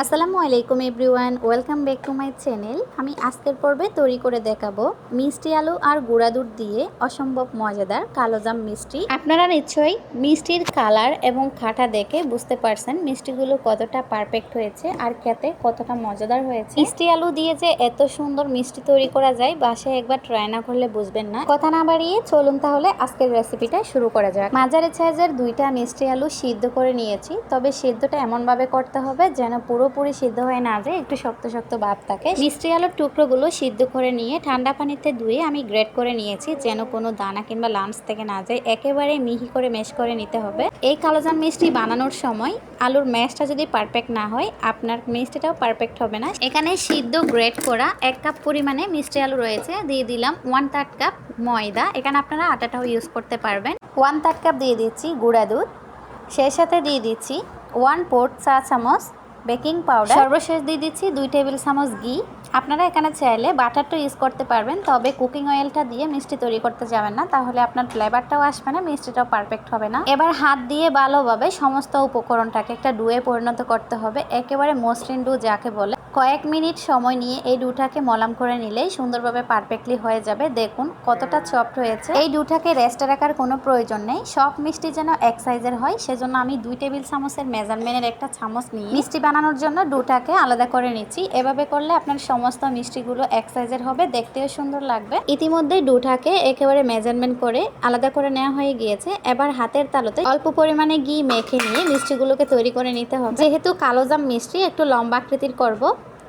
আসসালামু আলাইকুম everyone, welcome back to my channel. আমি আজকের পর্বে তৈরি করে দেখাবো মিষ্টি আলু আর গুঁড়া দুধ দিয়ে অসম্ভব মজাদার কালোজাম মিষ্টি। আপনারা নিশ্চয়ই মিষ্টির কালার এবং খাটা দেখে বুঝতে পারছেন মিষ্টিগুলো কতটা পারফেক্ট হয়েছে আর খেতে কতটা মজাদার হয়েছে। মিষ্টি আলু দিয়ে যে এত সুন্দর মিষ্টি তৈরি করা যায়, বাসায় একবার ট্রাই না করলে বুঝবেন না। কথা না বাড়িয়ে চলুন তাহলে আজকের রেসিপিটা শুরু করা যাক। মাঝারি সাইজের দুইটা মিষ্টি আলু সিদ্ধ করে নিয়েছি, তবে সিদ্ধটা এমনভাবে করতে হবে যেন পুরোপুরি সিদ্ধ হয়ে না যায়, একটু শক্ত শক্ত ভাব থাকে। মিষ্টি আলুর টুকরোগুলো সিদ্ধ করে নিয়ে ঠান্ডা পানিতে ধুয়ে আমি গ্রেট করে নিয়েছি, যেন কোনো দানা কিংবা লাম্পস থেকে না যায়। একেবারে মিহি করে ম্যাশ করে নিতে হবে। এই কালোজাম মিষ্টি বানানোর সময় আলুর ম্যাশটা যদি পারফেক্ট না হয়, আপনার মিষ্টিটাও পারফেক্ট হবে না। এখানে সিদ্ধ গ্রেট করা 1 কাপ পরিমাণে মিষ্টি আলু রয়েছে, দিয়ে দিলাম 1/3 কাপ ময়দা। এখানে আপনারা আটাটাও ইউজ করতে পারবেন। 1/3 কাপ দিয়ে দিচ্ছি গুঁড়া দুধ, সেই সাথে দিয়ে দিচ্ছি 1/4 চা চামচ বেকিং পাউডার, সর্বশেষ দিয়ে দিচ্ছি 2 টেবিল চামচ ঘি। আপনারা এখানে চাইলে বাটারটা ইউজ করতে পারবেন, তবে কুকিং অয়েলটা দিয়ে মিষ্টি তৈরি করতে যাবেন না, তাহলে আপনার ফ্লেভারটাও আসবে না, মিষ্টিটাও পারফেক্ট হবে না। এবার হাত দিয়ে ভালোভাবে সমস্ত উপকরণটাকে একটা ডুয়ে পরিণত করতে হবে, একেবারে মসৃণ ডু যাকে বলে। কয়েক মিনিট সময় নিয়ে এই ডুটাকে মলাম করে নিলেই সুন্দরভাবে পারফেক্টলি হয়ে যাবে। দেখুন কতটা সফট হয়েছে। এই ডুটাকে রেস্টে রাখার কোনো প্রয়োজন নেই, সব মিষ্টি যেন এক সাইজের হয়, সেজন্য আমি 2 টেবিল চামচের মেজারমেন্টের একটা চামচ নিয়ে মিষ্টি বানানোর জন্য ডুটাকে আলাদা করে নিচ্ছি। এভাবে করলে আপনার সমস্ত মিষ্টিগুলো এক সাইজের হবে, দেখতেও সুন্দর লাগবে। ইতিমধ্যে ডুটাকে একেবারে মেজারমেন্ট করে আলাদা করে নেওয়া হয়ে গিয়েছে। এবার হাতের তালুতে অল্প পরিমাণে ঘি মেখে নিয়ে মিষ্টিগুলোকে তৈরি করে নিতে হবে। যেহেতু কালোজাম মিষ্টি একটু লম্বা আকৃতির করব,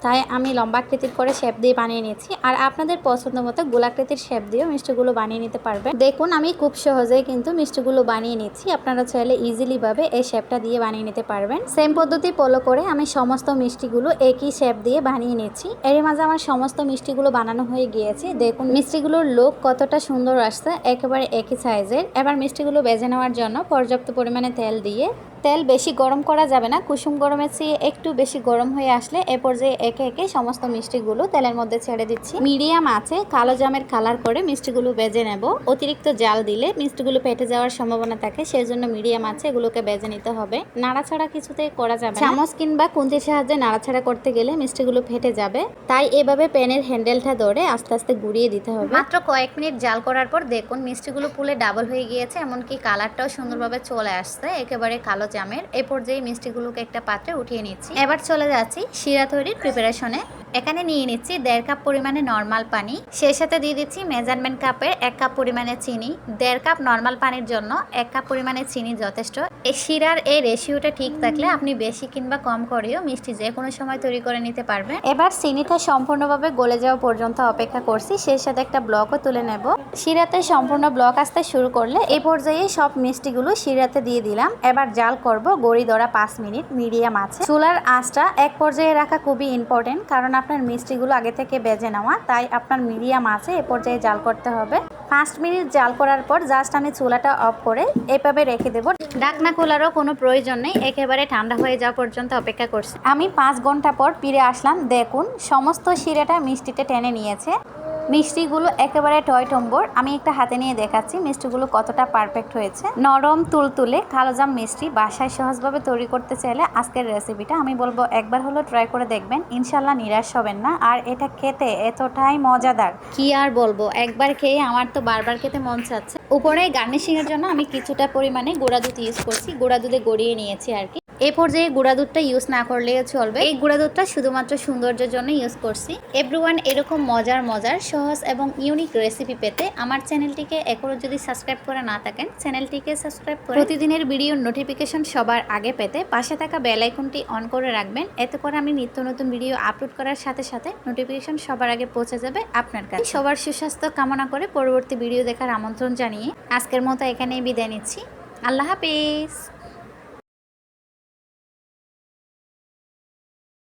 তাই আমি লম্বা আকৃতির করে শেপ দিয়ে বানিয়ে নিয়েছি। আর আপনাদের পছন্দ মতো গোলাকৃতির শেপ দিয়েও মিষ্টিগুলো বানিয়ে নিতে পারবেন। দেখুন আমি খুব সহজেই কিন্তু মিষ্টিগুলো বানিয়ে নিচ্ছি। আপনারা চাইলে ইজিলি ভাবে এই শেপটা দিয়ে বানিয়ে নিতে পারবেন। সেম পদ্ধতি ফলো করে আমি সমস্ত মিষ্টিগুলো একই শেপ দিয়ে বানিয়ে নিচ্ছি। এর মাঝে আমার সমস্ত মিষ্টিগুলো বানানো হয়ে গিয়েছে। দেখুন মিষ্টিগুলোর লুক কতটা সুন্দর আসছে, একেবারে একই সাইজের। এবার মিষ্টিগুলো ভেজে নেওয়ার জন্য পর্যাপ্ত পরিমাণে তেল দিয়ে, তেল বেশি গরম করা যাবে না, কুসুম গরমের চেয়ে একটু বেশি গরম হয়ে আসলে এ পর্যায়ে একে একে সমস্ত মিষ্টিগুলো তেলের মধ্যে ছেড়ে দিচ্ছি। মিডিয়াম আছে কালো জামের কালার করে মিষ্টিগুলো ভেজে নেব। অতিরিক্ত জাল দিলে মিষ্টিগুলো ফেটে যাওয়ার সম্ভাবনা থাকে, সেই জন্য মিডিয়াম আছে এগুলোকে ভেজে নিতে হবে। নাড়াছাড়া কিছুতে করা যাবে না, চামচ কিংবা খুন্তির সাহায্যে নাড়াছাড়া করতে গেলে মিষ্টিগুলো ফেটে যাবে, তাই এভাবে প্যানের হ্যান্ডেলটা ধরে আস্তে আস্তে ঘুরিয়ে দিতে হবে। মাত্র কয়েক মিনিট জাল করার পর দেখুন মিষ্টিগুলো ফুলে ডাবল হয়ে গিয়েছে, এমনকি কালারটাও সুন্দরভাবে চলে আসছে, একেবারে কালো জামের। এই পর্যায়ে মিষ্টিগুলোকে একটা পাত্রে উঠিয়ে নিচ্ছি। এবার চলে যাচ্ছি শিরা তৈরির প্রিপারেশনে। এখানে নিয়ে নিচ্ছি 1.5 কাপ পরিমাণে নর্মাল পানি, সেই সাথে দিয়ে দিচ্ছি মেজারমেন্ট কাপের 1 কাপ পরিমাণে চিনি। 1.5 কাপ নর্মাল পানির জন্য 1 কাপ পরিমাণে চিনি যথেষ্ট। এই শিরার এই রেশিওটা ঠিক থাকলে আপনি বেশি কিংবা কম করেও মিষ্টি যে কোনো সময় তৈরি করে নিতে পারবেন। এবার চিনিটা সম্পূর্ণভাবে গলে যাওয়া পর্যন্ত অপেক্ষা করছি, সেই সাথে একটা ব্লকও তুলে নেব। শিরাতে সম্পূর্ণ ব্লক আসতে শুরু করলে এই পর্যায়ে সব মিষ্টিগুলো শিরাতে দিয়ে দিলাম। এবার জাল করব গড়ি ধরা 5 মিনিট মিডিয়াম আছে। চুলার আঁচটা এক পর্যায়ে রাখা খুবই ইম্পর্টেন্ট, কারণ আপনার মিষ্টিগুলো আগে থেকে ভেজে নেওয়া, তাই আপনার মিডিয়াম আছে এ পর্যায়ে জাল করতে হবে। 5 মিনিট জাল করার পর জাস্ট আমি চুলাটা অফ করে এভাবে রেখে দেবো। ঢাকনা খোলারও কোনো প্রয়োজন নেই, একেবারে ঠান্ডা হয়ে যাওয়া পর্যন্ত অপেক্ষা করছি। আমি 5 ঘন্টা পর ফিরে আসলাম। দেখুন সমস্ত শিরাটা মিষ্টিতে টেনে নিয়েছে। মিষ্টিগুলো একেবারে টয়টম্বর। আমি একটা হাতে নিয়ে দেখাচ্ছি মিষ্টিগুলো কতটা পারফেক্ট হয়েছে। নরম তুলতুলে কালোজাম মিষ্টি বাসায় সহজভাবে তৈরি করতে চাইলে আজকের রেসিপিটা আমি বলবো একবার হলো ট্রাই করে দেখবেন, ইনশাল্লাহ নিরাশ হবেন না। আর এটা খেতে এতটাই মজাদার, কি আর বলবো, একবার খেয়ে আমার তো বারবার খেতে মন চাচ্ছে। উপরে গার্নিশিং এর জন্য আমি কিছুটা পরিমাণে গুঁড়া দুধ ইউজ করছি, গুঁড়া দুধে গড়িয়ে নিয়েছি আর কি। এই পর্যায়ে গুঁড়া দুধটা ইউজ না করলেও চলবে, এই গুঁড়া দুধটা শুধুমাত্র সৌন্দর্যের জন্য ইউজ করছি। এভরিওয়ান এরকম মজার সহজ এবং ইউনিক রেসিপি পেতে আমার চ্যানেলটিকে এখনো যদি সাবস্ক্রাইব করে না থাকেন, চ্যানেলটিকে সাবস্ক্রাইব করে প্রতিদিনের ভিডিওর নোটিফিকেশন সবার আগে পেতে পাশে থাকা বেল আইকনটি অন করে রাখবেন। এতে করে আমি নিত্য নতুন ভিডিও আপলোড করার সাথে সাথে নোটিফিকেশন সবার আগে পৌঁছে যাবে আপনার কাছে। সবার সুস্বাস্থ্য কামনা করে পরবর্তী ভিডিও দেখার আমন্ত্রণ জানিয়ে আজকের মতো এখানেই বিদায় নিচ্ছি। আল্লাহ হাফেজ।